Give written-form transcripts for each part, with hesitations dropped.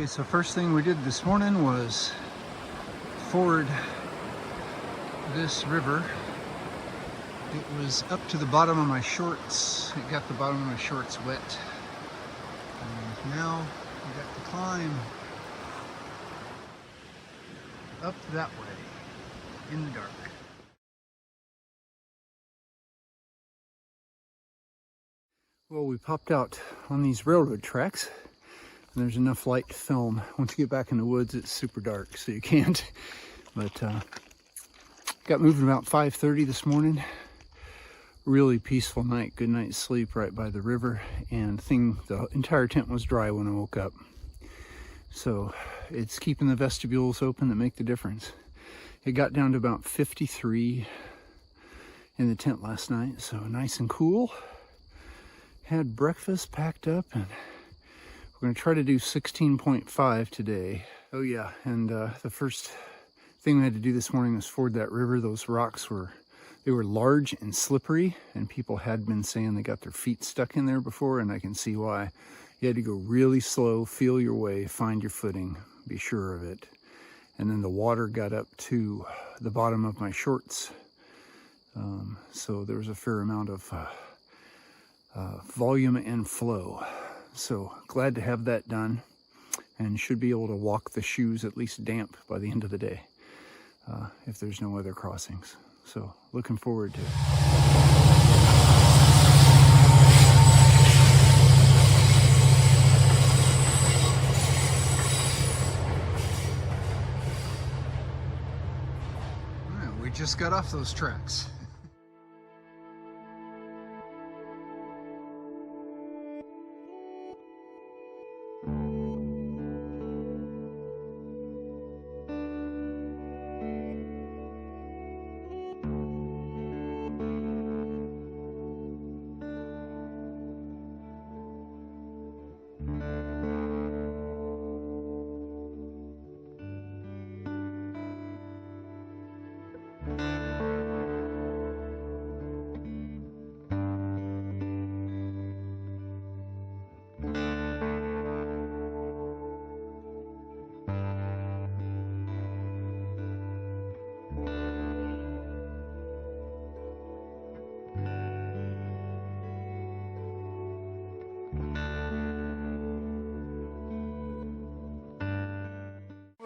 Okay, so first thing we did this morning was ford this river. It was up to the bottom of my shorts. It got the bottom of my shorts wet. And now we got to climb up that way in the dark. Well, we popped out on these railroad tracks, and there's enough light to film. Once you get back in the woods, it's super dark, so you can't. But got moving about 5:30 this morning. Really peaceful night, good night's sleep right by the river, and the entire tent was dry when I woke up. So it's keeping the vestibules open that make the difference. It got down to about 53 in the tent last night, so nice and cool. Had breakfast packed up, and we're going to try to do 16.5 today. Oh yeah, and the first thing we had to do this morning was ford that river. Those rocks were large and slippery, and people had been saying they got their feet stuck in there before, and I can see why. You had to go really slow, feel your way, find your footing, be sure of it. And then the water got up to the bottom of my shorts, so there was a fair amount of volume and flow. So glad to have that done, and should be able to walk the shoes at least damp by the end of the day, if there's no other crossings. So looking forward to it. We just got off those tracks.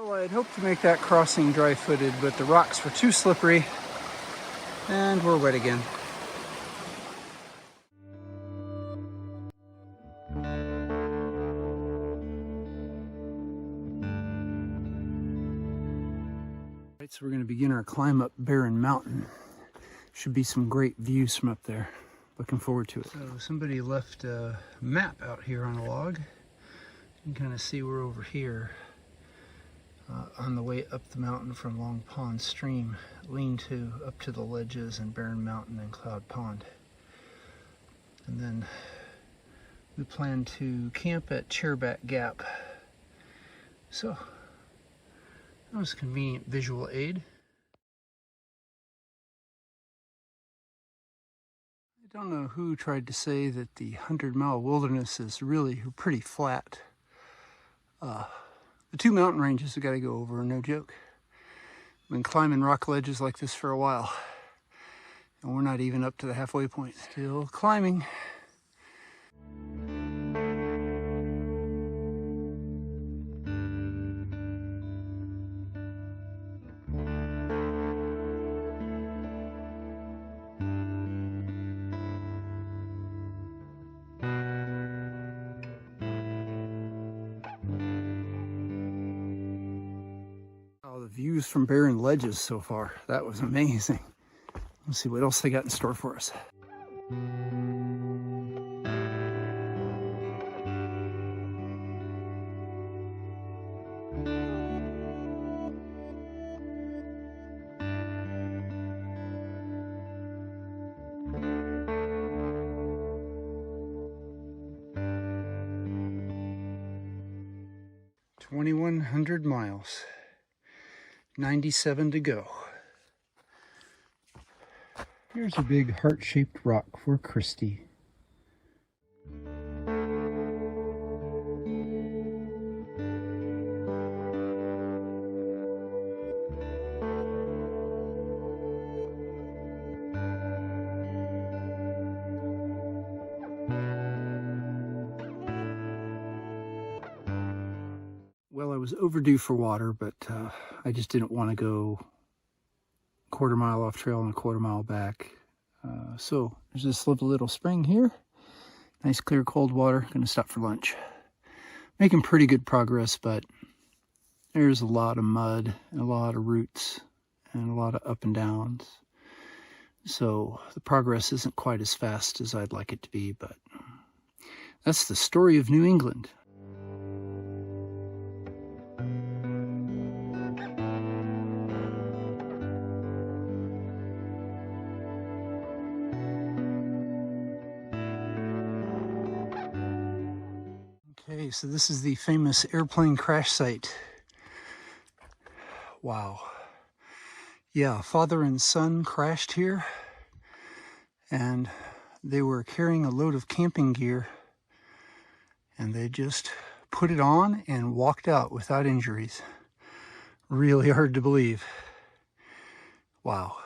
I'd hoped to make that crossing dry-footed, but the rocks were too slippery, and we're wet again. Right, so we're going to begin our climb up Barren Mountain. Should be some great views from up there. Looking forward to it. So somebody left a map out here on a log. You can kind of see we're over here. On the way up the mountain from Long Pond Stream, lean-to up to the ledges and Barren Mountain and Cloud Pond. And then we plan to camp at Chairback Gap. So that was a convenient visual aid. I don't know who tried to say that the 100-mile wilderness is really pretty flat. The two mountain ranges we got to go over are no joke. I've been climbing rock ledges like this for a while, and we're not even up to the halfway point. Still climbing. Views from Barren ledges so far. That was amazing. Let's see what else they got in store for us. 2,100 miles, 97 to go. Here's a big heart-shaped rock for Christy. was overdue for water, but I just didn't want to go a quarter mile off trail and a quarter mile back. So there's this lovely little spring here. Nice clear cold water. Gonna stop for lunch. Making pretty good progress, but there's a lot of mud and a lot of roots and a lot of up and downs. So the progress isn't quite as fast as I'd like it to be, but that's the story of New England. Okay, so this is the famous airplane crash site. Wow. Yeah, father and son crashed here, and they were carrying a load of camping gear, and they just put it on and walked out without injuries. Really hard to believe. Wow.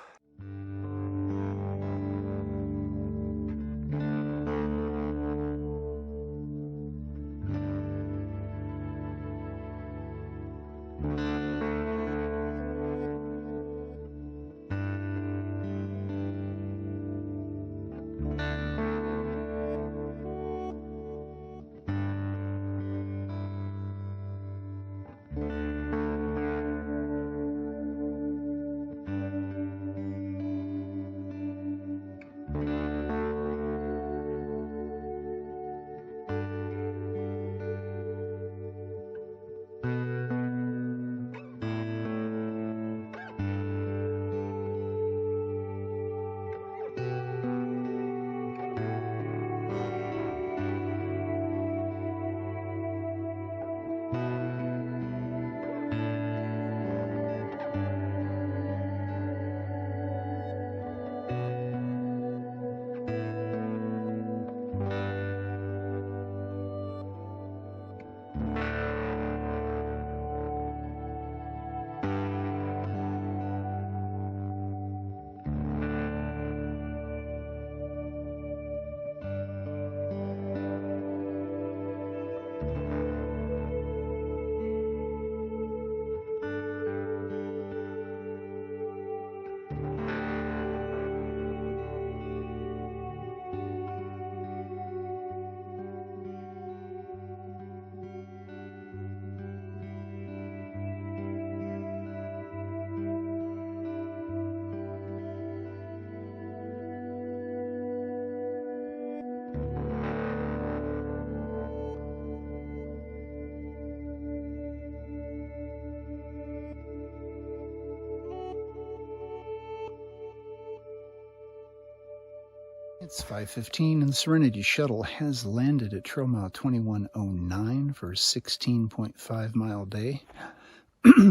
It's 5:15 and the Serenity Shuttle has landed at trail mile 2109 for a 16.5 mile day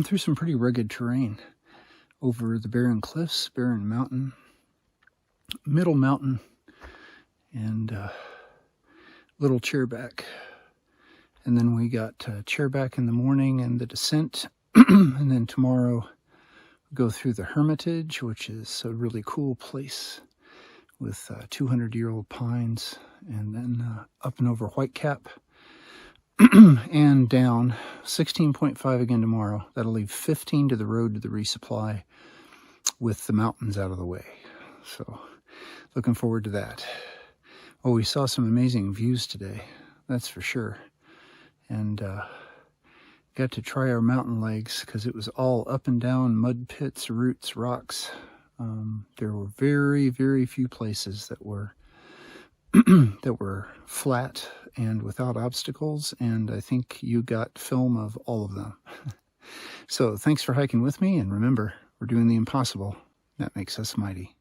through some pretty rugged terrain over the Barren Cliffs, Barren Mountain, Middle Mountain, and Little Chairback. And then we got Chairback in the morning and the descent, and then tomorrow we go through the Hermitage, which is a really cool place with 200-year-old pines, and then up and over Whitecap and down 16.5 again tomorrow. That'll leave 15 to the road to the resupply with the mountains out of the way. So looking forward to that. Oh, we saw some amazing views today, that's for sure. And got to try our mountain legs because it was all up and down, mud pits, roots, rocks. There were very, very few places that were that were flat and without obstacles, and I think you got film of all of them. So thanks for hiking with me, and remember, we're doing the impossible. That makes us mighty.